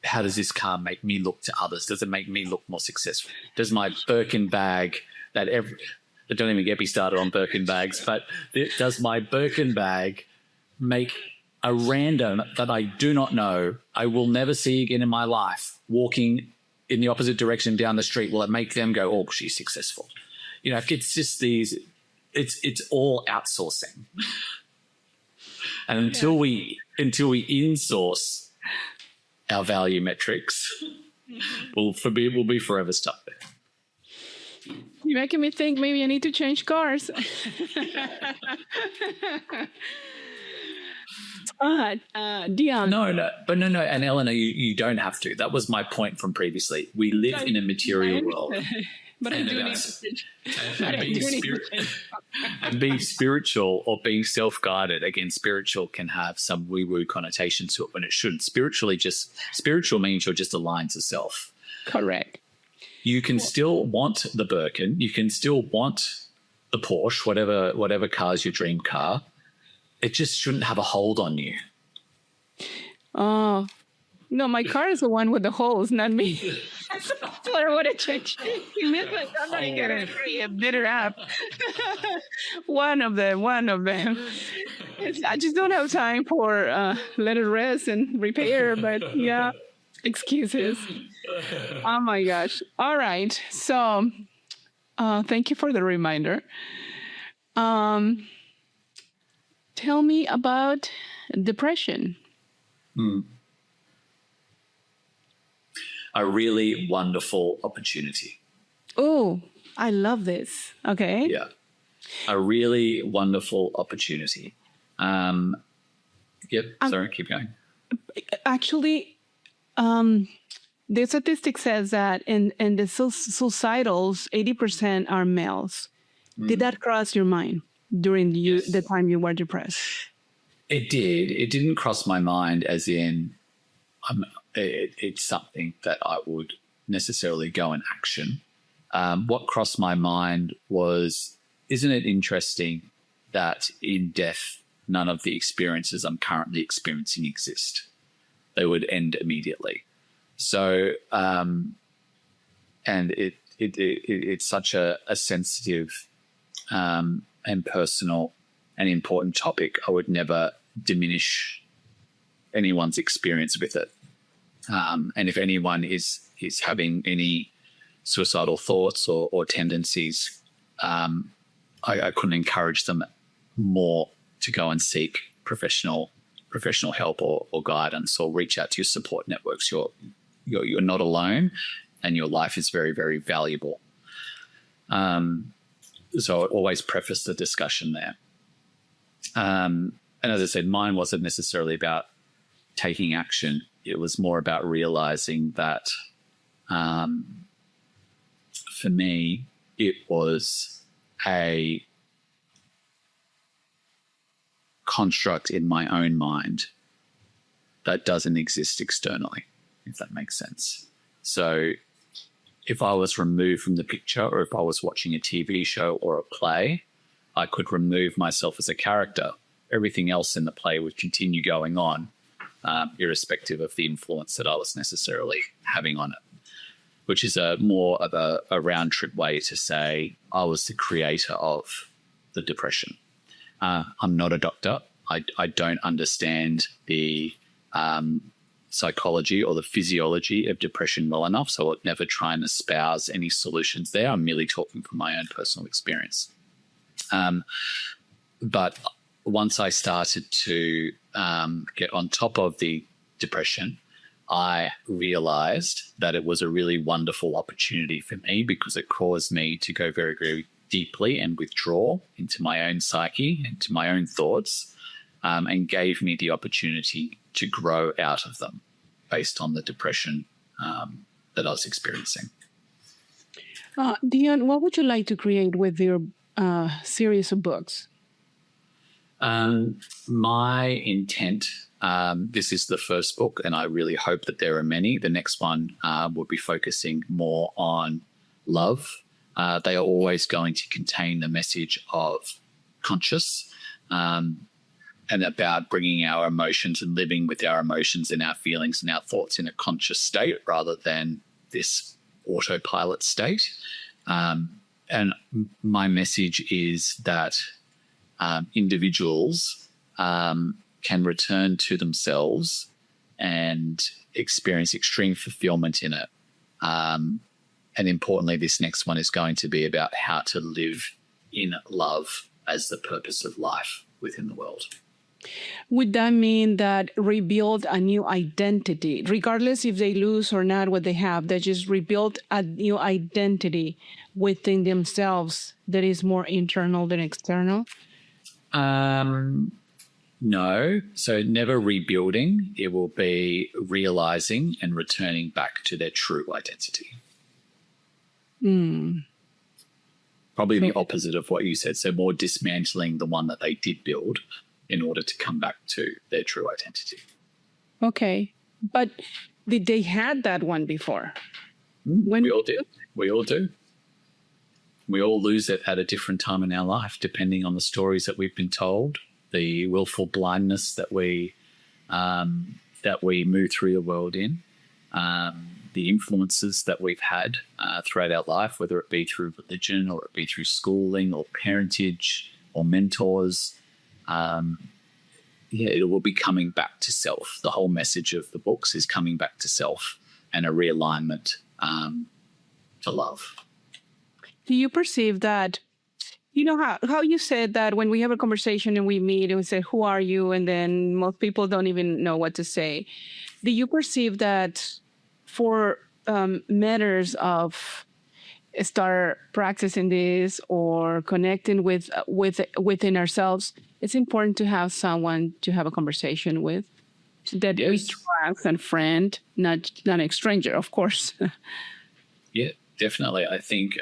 how does this car make me look to others? Does it make me look more successful? Does my Birkin bag don't even get me started on Birkin bags, but does my Birkin bag make a random that I do not know, I will never see again in my life, walking in the opposite direction down the street, will it make them go, oh, she's successful? It's just it's all outsourcing. And until we insource our value metrics, we'll be forever stuck there. You're making me think maybe I need to change cars. Dion. No. And Eleanor, you don't have to. That was my point from previously. We live in a material world. But I do need to. And being spiritual or being self-guided, again, spiritual can have some woo-woo connotations to it when it shouldn't. Spiritual means you're just aligned to self. Correct. You can still want the Birkin. You can still want the Porsche, whatever car is your dream car. It just shouldn't have a hold on you. Oh, no, my car is the one with the holes, not me. So I would have changed. I'm not going to bid it up. One of them. I just don't have time for let it rest and repair, but yeah, excuses. Oh my gosh. All right. So thank you for the reminder. Tell me about depression. A really wonderful opportunity. Oh, I love this. Okay. Yeah. A really wonderful opportunity. Yep. Sorry, keep going. Actually, the statistic says that in the suicidals, 80% are males. Did that cross your mind during the time you were depressed? It did. It didn't cross my mind as in it's something that I would necessarily go in action. What crossed my mind was, isn't it interesting that in death, none of the experiences I'm currently experiencing exist? They would end immediately. So, and it's such a sensitive and personal and important topic. I would never diminish anyone's experience with it. And if anyone is having any suicidal thoughts or tendencies, I couldn't encourage them more to go and seek professional help or guidance, or reach out to your support networks. You're not alone, and your life is very, very valuable. So I always preface the discussion there. And as I said, mine wasn't necessarily about taking action. It was more about realizing that for me, it was a construct in my own mind that doesn't exist externally, if that makes sense. So if I was removed from the picture, or if I was watching a TV show or a play, I could remove myself as a character. Everything else in the play would continue going on, irrespective of the influence that I was necessarily having on it, which is more of a round trip way to say I was the creator of the depression. I'm not a doctor. I don't understand the psychology or the physiology of depression well enough, so I'll never try and espouse any solutions there. I'm merely talking from my own personal experience. But once I started to get on top of the depression, I realized that it was a really wonderful opportunity for me, because it caused me to go very, very deeply and withdraw into my own psyche, into my own thoughts, and gave me the opportunity to grow out of them based on the depression that I was experiencing. Dion, what would you like to create with your series of books? My intent, this is the first book, and I really hope that there are many. The next one will be focusing more on love. They are always going to contain the message of conscious and about bringing our emotions and living with our emotions and our feelings and our thoughts in a conscious state rather than this autopilot state. And my message is that individuals can return to themselves and experience extreme fulfillment in it. And importantly, this next one is going to be about how to live in love as the purpose of life within the world. Would that mean that rebuild a new identity, regardless if they lose or not what they have, they just rebuild a new identity within themselves that is more internal than external? No. So never rebuilding. It will be realizing and returning back to their true identity. Probably the opposite of what you said. So more dismantling the one that they did build in order to come back to their true identity. Okay. But did they had that one before? We all did. We all do. We all lose it at a different time in our life, depending on the stories that we've been told, the willful blindness that we move through the world in, the influences that we've had throughout our life, whether it be through religion or it be through schooling or parentage or mentors. It will be coming back to self. The whole message of the books is coming back to self and a realignment to love. Do you perceive that, you know, how you said that when we have a conversation and we meet and we say, who are you? And then most people don't even know what to say. Do you perceive that for matters of start practicing this or connecting within ourselves, it's important to have someone to have a conversation with that we trust and friend, not a stranger, of course. Yeah, definitely. I think,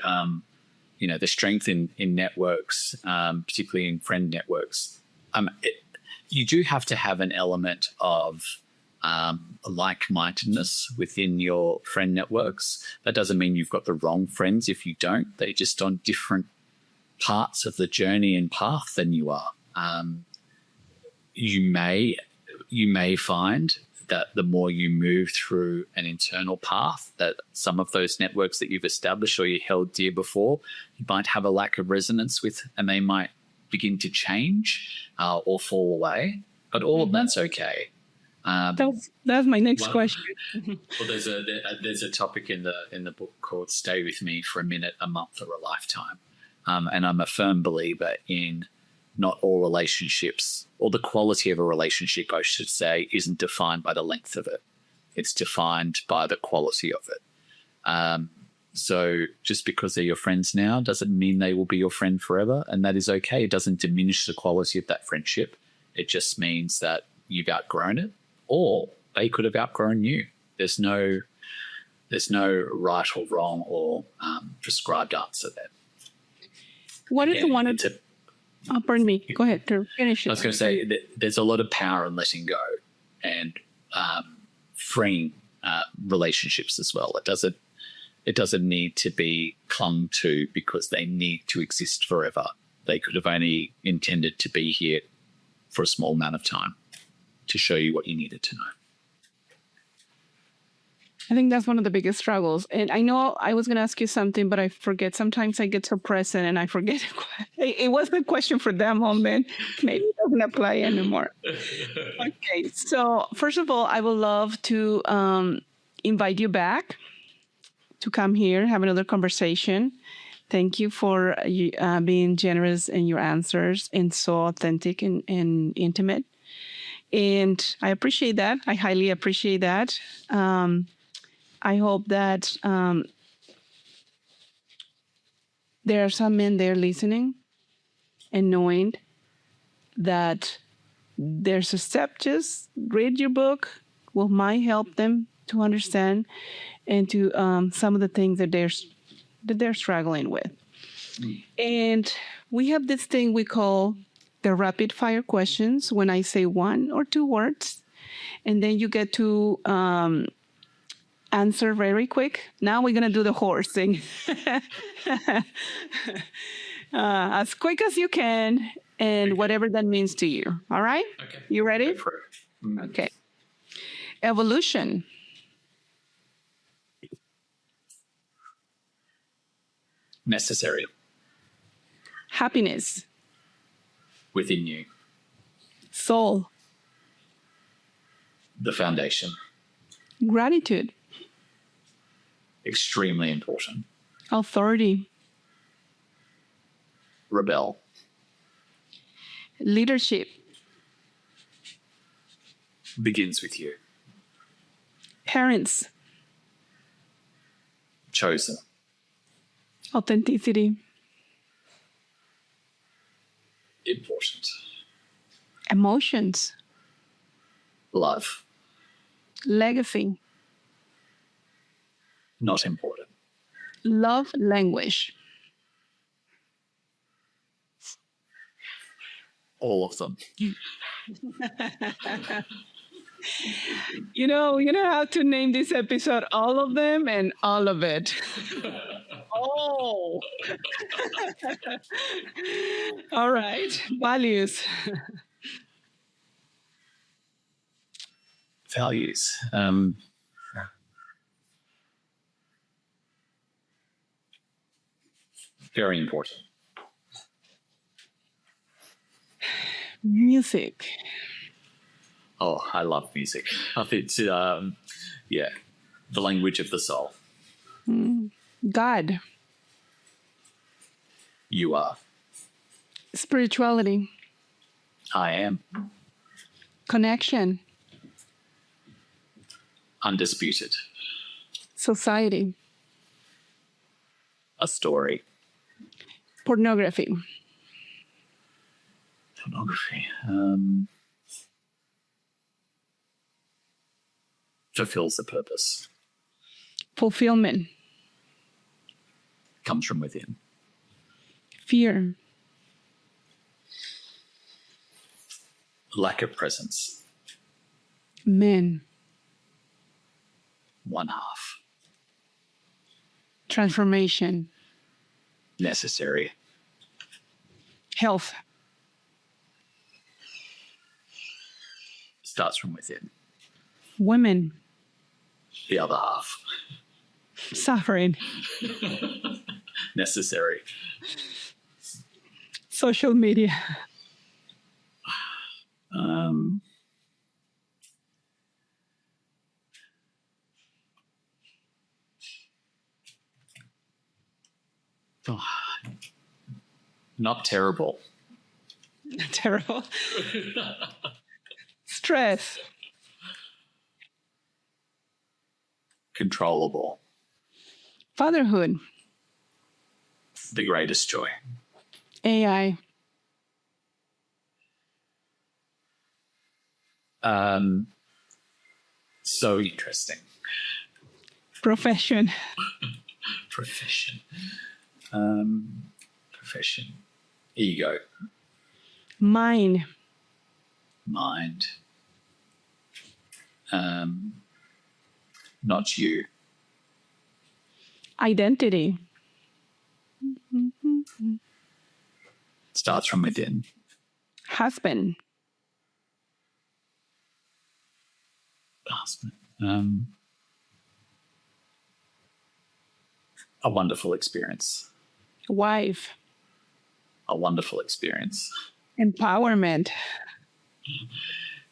the strength in networks, particularly in friend networks, you do have to have an element of like-mindedness within your friend networks. That doesn't mean you've got the wrong friends if you don't. They're just on different parts of the journey and path than you are. You may find that the more you move through an internal path, that some of those networks that you've established or you held dear before, you might have a lack of resonance with, and they might begin to change or fall away. But all of that's okay. That's my next question. Well, there's a topic in the book called "Stay with Me for a minute, a month, or a lifetime," and I'm a firm believer in not all relationships, or the quality of a relationship, I should say, isn't defined by the length of it. It's defined by the quality of it. So just because they're your friends now doesn't mean they will be your friend forever, and that is okay. It doesn't diminish the quality of that friendship. It just means that you've outgrown it, or they could have outgrown you. There's no right or wrong or prescribed answer there. What is the one? Pardon me. Go ahead. Finish it. I was going to say that there's a lot of power in letting go and freeing relationships as well. It doesn't need to be clung to because they need to exist forever. They could have only intended to be here for a small amount of time to show you what you needed to know. I think that's one of the biggest struggles. And I know I was going to ask you something, but I forget. Sometimes I get so present and I forget. It was a question for that moment. Maybe it doesn't apply anymore. Okay. So first of all, I would love to invite you back to come here, have another conversation. Thank you for being generous in your answers and so authentic and intimate. And I appreciate that. I highly appreciate that. I hope that there are some men there listening and knowing that there's a step. Just read your book might help them to understand and to some of the things that they're that they're struggling with. And we have this thing we call the rapid fire questions when I say one or two words, and then you get to answer very quick. Now we're going to do the horse thing. As quick as you can, and whatever that means to you. All right? Okay. You ready? Go for it. Okay. Evolution. Necessary. Happiness. Within you. Soul. The foundation. Gratitude. Extremely important. Authority. Rebel. Leadership. Begins with you. Parents. Chosen. Authenticity. Important. Emotions. Love. Legacy. Not important. Love language. All of them. You know how to name this episode all of them and all of it. Oh. All right. Values. Values. Very important. Music. Oh, I love music. It's, the language of the soul. God. You are. Spirituality. I am. Connection. Undisputed. Society. A story. Pornography. Pornography. Fulfills the purpose. Fulfillment. Comes from within. Fear. Lack of presence. Men. One half. Transformation. Necessary. Health. Starts from within. Women. The other half. Suffering. Necessary. Social media. Not terrible. Terrible. Stress. Controllable. Fatherhood. The greatest joy. AI. So interesting. Profession. Profession. Profession. Ego. Mind. Mind. Not you. Identity. Starts from within. Husband. Husband. A wonderful experience. Wife. A wonderful experience. Empowerment.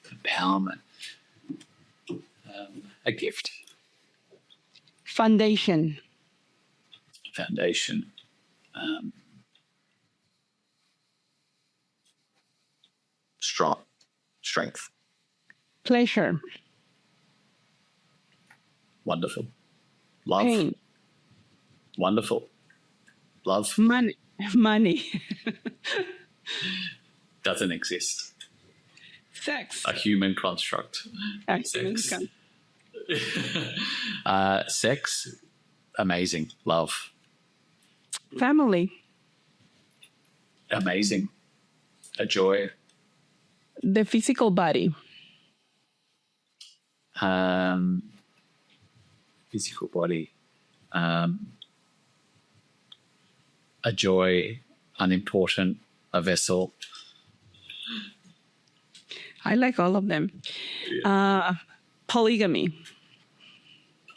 Empowerment. A gift. Foundation. Foundation. Strong. Strength. Pleasure. Wonderful. Love. Pain. Wonderful. Love. Money. Money. Doesn't exist. Sex. A human construct. Sex. Sex. Amazing. Love. Family. Amazing. A joy. The physical body. Physical body. A joy, unimportant, a vessel. I like all of them. Polygamy.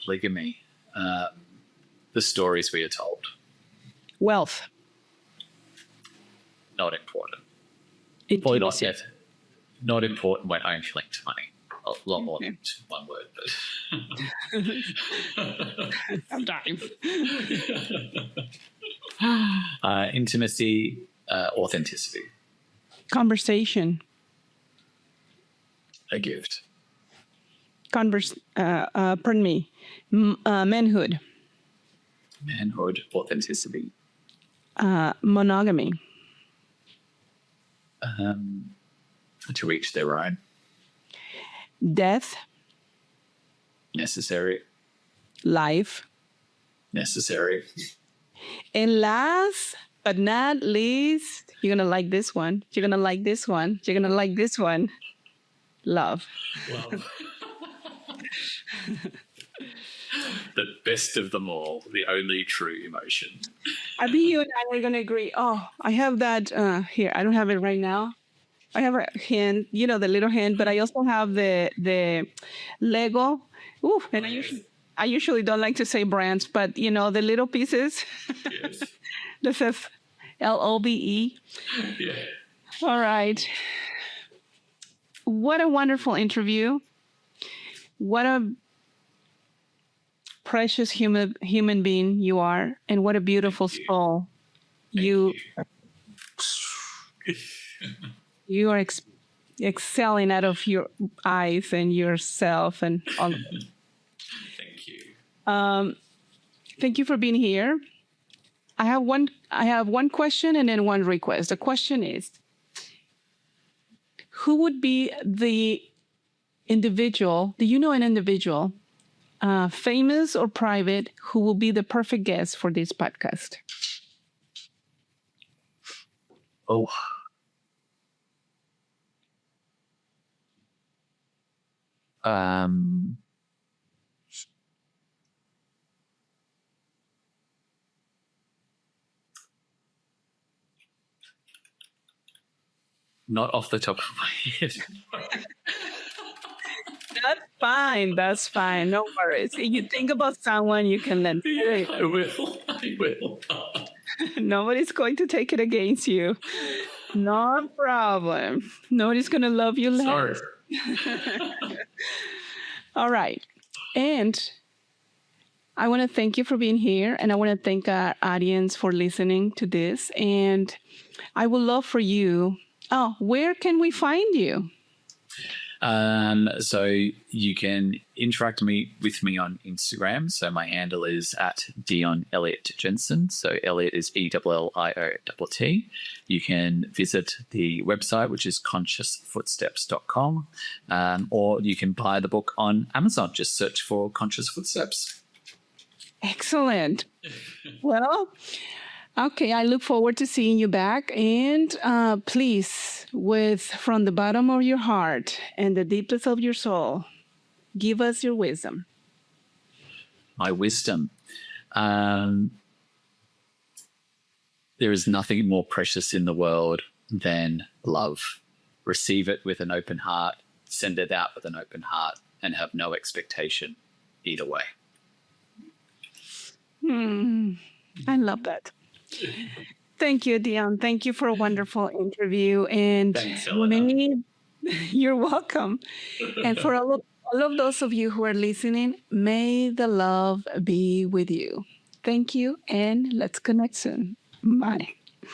Polygamy. The stories we are told. Wealth. Not important. Probably not, Intimacy. not important when only linked to money. A lot more than one word, but Sometimes. intimacy, authenticity, Conversation. a gift. Pardon me. Manhood. Manhood, authenticity. Monogamy. To each their own. Death. Necessary. Life. Necessary. And last but not least, you're going to like this one. You're going to like this one. You're going to like this one. Love. Love. The best of them all, the only true emotion. I bet you and I are going to agree. Oh, I have that here. I don't have it right now. I have a hand, the little hand, but I also have the Lego. Ooh, and I usually don't like to say brands, but the little pieces. Yes. That says LOVE. Yeah. All right. What a wonderful interview. What a precious human being you are, and what a beautiful soul. You are excelling out of your eyes and yourself and all of it. Thank you. Thank you for being here. I have one question and then one request. The question is, who would be the individual? Do you know an individual, famous or private, who will be the perfect guest for this podcast? Oh. Not off the top of my head. That's fine. No worries. If you think about someone, you can then say it. I will. Nobody's going to take it against you. No problem. Nobody's going to love you less. Sorry. All right. And I want to thank you for being here. And I want to thank our audience for listening to this. And I would love for you. Oh, where can we find you? So you can interact with me on Instagram. So my handle is at Dion Jensen. So Elliot is ELLIOTT. You can visit the website, which is consciousfootsteps.com, or you can buy the book on Amazon. Just search for Conscious Footsteps. Excellent. Well, okay, I look forward to seeing you back. And please, from the bottom of your heart and the deepest of your soul, give us your wisdom. My wisdom. There is nothing more precious in the world than love. Receive it with an open heart, send it out with an open heart, and have no expectation either way. I love that. Thank you, Dion. Thank you for a wonderful interview. And Thanks, Elena. You're welcome. And for all of those of you who are listening, may the love be with you. Thank you, and let's connect soon. Bye.